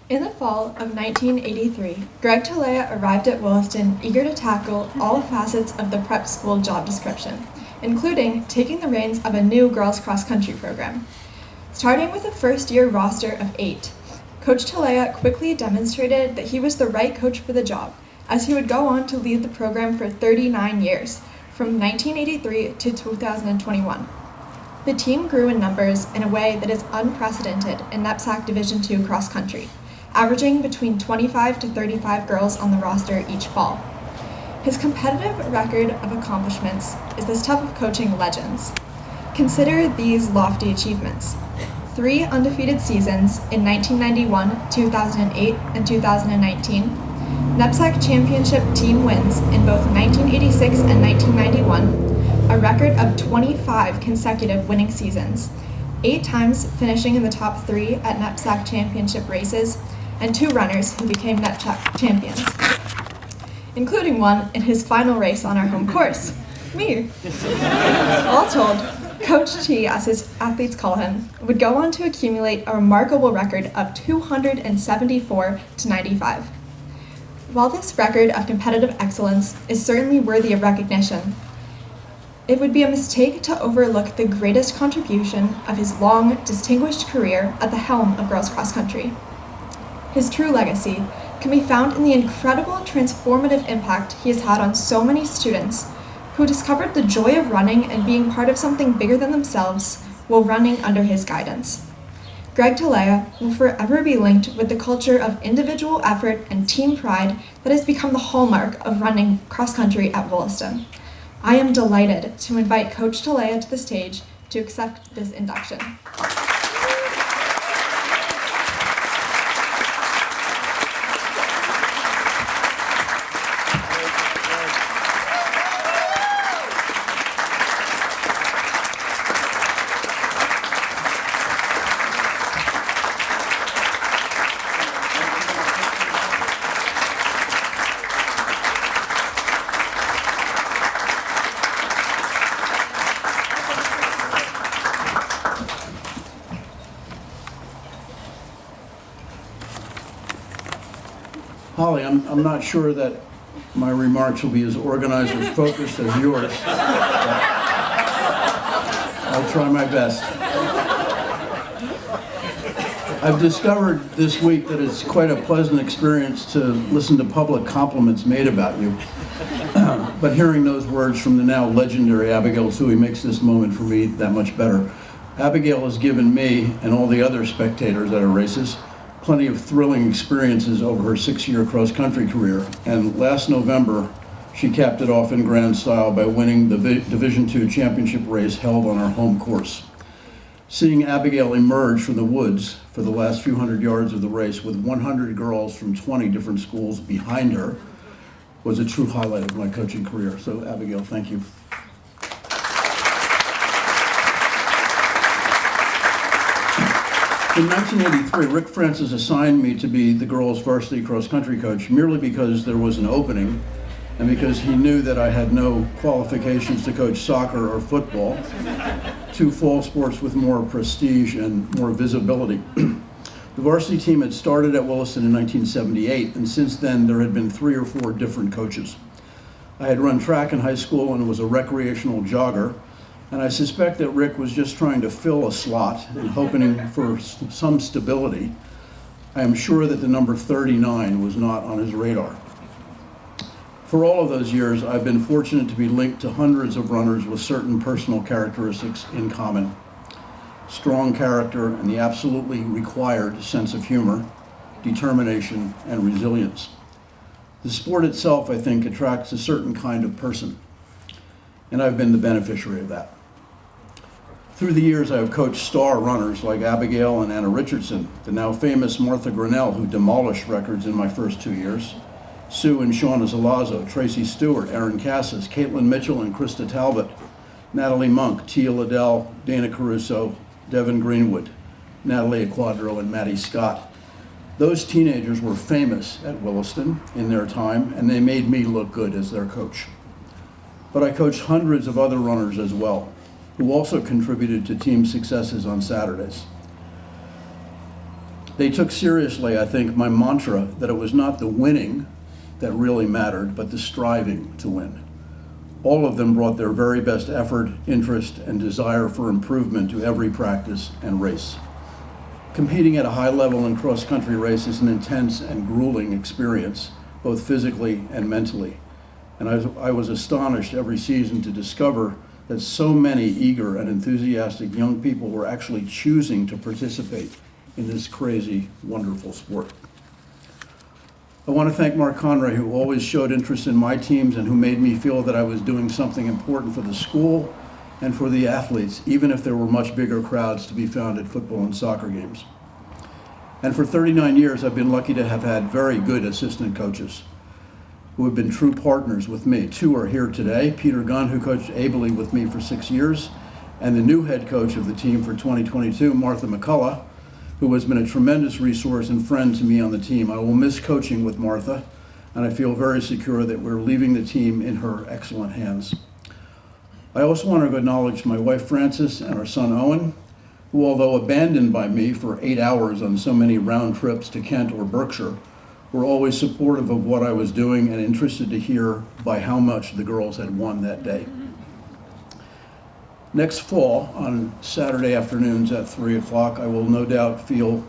In the fall of 1983, Greg Tuleja arrived at Williston eager to tackle all facets of the prep school job description, including taking the reins of a new girls cross-country program. Starting with a first-year roster of 8, Coach Tuleja quickly demonstrated that he was the right coach for the job, as he would go on to lead the program for 39 years, from 1983 to 2021. The team grew in numbers in a way that is unprecedented in NEPSAC Division II cross-country, averaging between 25 to 35 girls on the roster each fall. His competitive record of accomplishments is the stuff of coaching legends. Consider these lofty achievements: 3 undefeated seasons in 1991, 2008, and 2019, NEPSAC championship team wins in both 1986 and 1991, a record of 25 consecutive winning seasons, 8 times finishing in the top 3 at NEPSAC championship races, and 2 runners who became NEPSAC champions, including one in his final race on our home course, me. All told, Coach T, as his athletes call him, would go on to accumulate a remarkable record of 274 to 95. While this record of competitive excellence is certainly worthy of recognition, it would be a mistake to overlook the greatest contribution of his long, distinguished career at the helm of girls cross country. His true legacy can be found in the incredible transformative impact he has had on so many students who discovered the joy of running and being part of something bigger than themselves while running under his guidance. Greg Tuleja will forever be linked with the culture of individual effort and team pride that has become the hallmark of running cross-country at Williston. I am delighted to invite Coach Tuleja to the stage to accept this induction. Holly, I'm not sure that my remarks will be as organized or focused as yours. I'll try my best. I've discovered this week that it's quite a pleasant experience to listen to public compliments made about you. But hearing those words from the now legendary Abigail Tui makes this moment for me that much better. Abigail has given me and all the other spectators at her races plenty of thrilling experiences over her 6-year cross-country career, and last November she capped it off in grand style by winning the Division II championship race held on our home course. Seeing Abigail emerge from the woods for the last few hundred yards of the race with 100 girls from 20 different schools behind her was a true highlight of my coaching career. So Abigail, thank you. In 1983, Rick Francis assigned me to be the girls' varsity cross-country coach merely because there was an opening and because he knew that I had no qualifications to coach soccer or football, 2 fall sports with more prestige and more visibility. The varsity team had started at Williston in 1978, and since then there had been 3 or 4 different coaches. I had run track in high school and was a recreational jogger, and I suspect that Rick was just trying to fill a slot and hoping for some stability. I am sure that the number 39 was not on his radar. For all of those years, I've been fortunate to be linked to hundreds of runners with certain personal characteristics in common: strong character and the absolutely required sense of humor, determination, and resilience. The sport itself, I think, attracts a certain kind of person, and I've been the beneficiary of that. Through the years, I have coached star runners like Abigail and Anna Richardson, the now famous Martha Grinnell, who demolished records in my first 2 years, Sue and Shauna Zalazzo, Tracy Stewart, Erin Cassis, Caitlin Mitchell and Krista Talbot, Natalie Monk, Tia Liddell, Dana Caruso, Devin Greenwood, Natalie Quadro, and Maddie Scott. Those teenagers were famous at Williston in their time, and they made me look good as their coach. But I coached hundreds of other runners as well, who also contributed to team successes on Saturdays. They took seriously, I think, my mantra that it was not the winning that really mattered, but the striving to win. All of them brought their very best effort, interest, and desire for improvement to every practice and race. Competing at a high level in cross-country race is an intense and grueling experience, both physically and mentally. And I was astonished every season to discover that so many eager and enthusiastic young people were actually choosing to participate in this crazy, wonderful sport. I want to thank Mark Conray, who always showed interest in my teams and who made me feel that I was doing something important for the school and for the athletes, even if there were much bigger crowds to be found at football and soccer games. And for 39 years, I've been lucky to have had very good assistant coaches who have been true partners with me. Two are here today, Peter Gunn, who coached ably with me for 6 years, and the new head coach of the team for 2022, Martha McCullough, who has been a tremendous resource and friend to me on the team. I will miss coaching with Martha, and I feel very secure that we're leaving the team in her excellent hands. I also want to acknowledge my wife Frances and our son Owen, who, although abandoned by me for 8 hours on so many round trips to Kent or Berkshire, were always supportive of what I was doing and interested to hear by how much the girls had won that day. Next fall, on Saturday afternoons at 3 o'clock, I will no doubt feel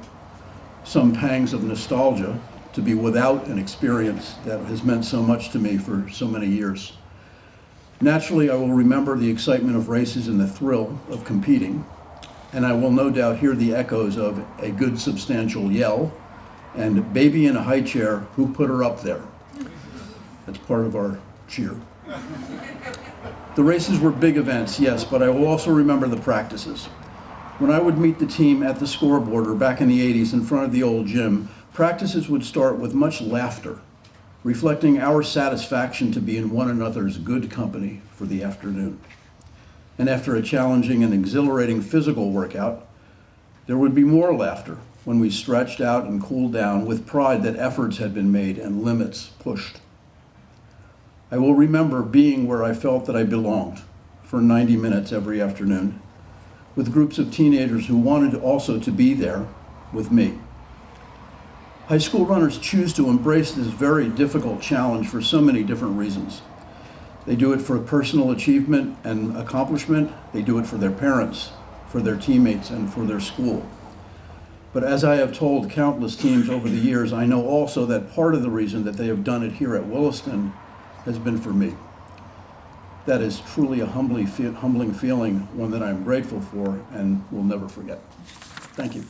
some pangs of nostalgia to be without an experience that has meant so much to me for so many years. Naturally, I will remember the excitement of races and the thrill of competing, and I will no doubt hear the echoes of a good substantial yell and baby in a high chair, who put her up there? That's part of our cheer. The races were big events, yes, but I will also remember the practices. When I would meet the team at the scoreboard or back in the 80s in front of the old gym, practices would start with much laughter, reflecting our satisfaction to be in one another's good company for the afternoon. And after a challenging and exhilarating physical workout, there would be more laughter when we stretched out and cooled down with pride that efforts had been made and limits pushed. I will remember being where I felt that I belonged for 90 minutes every afternoon with groups of teenagers who wanted also to be there with me. High school runners choose to embrace this very difficult challenge for so many different reasons. They do it for personal achievement and accomplishment. They do it for their parents, for their teammates, and for their school. But as I have told countless teams over the years, I know also that part of the reason that they have done it here at Williston has been for me. That is truly a humbling feeling, one that I'm grateful for and will never forget. Thank you.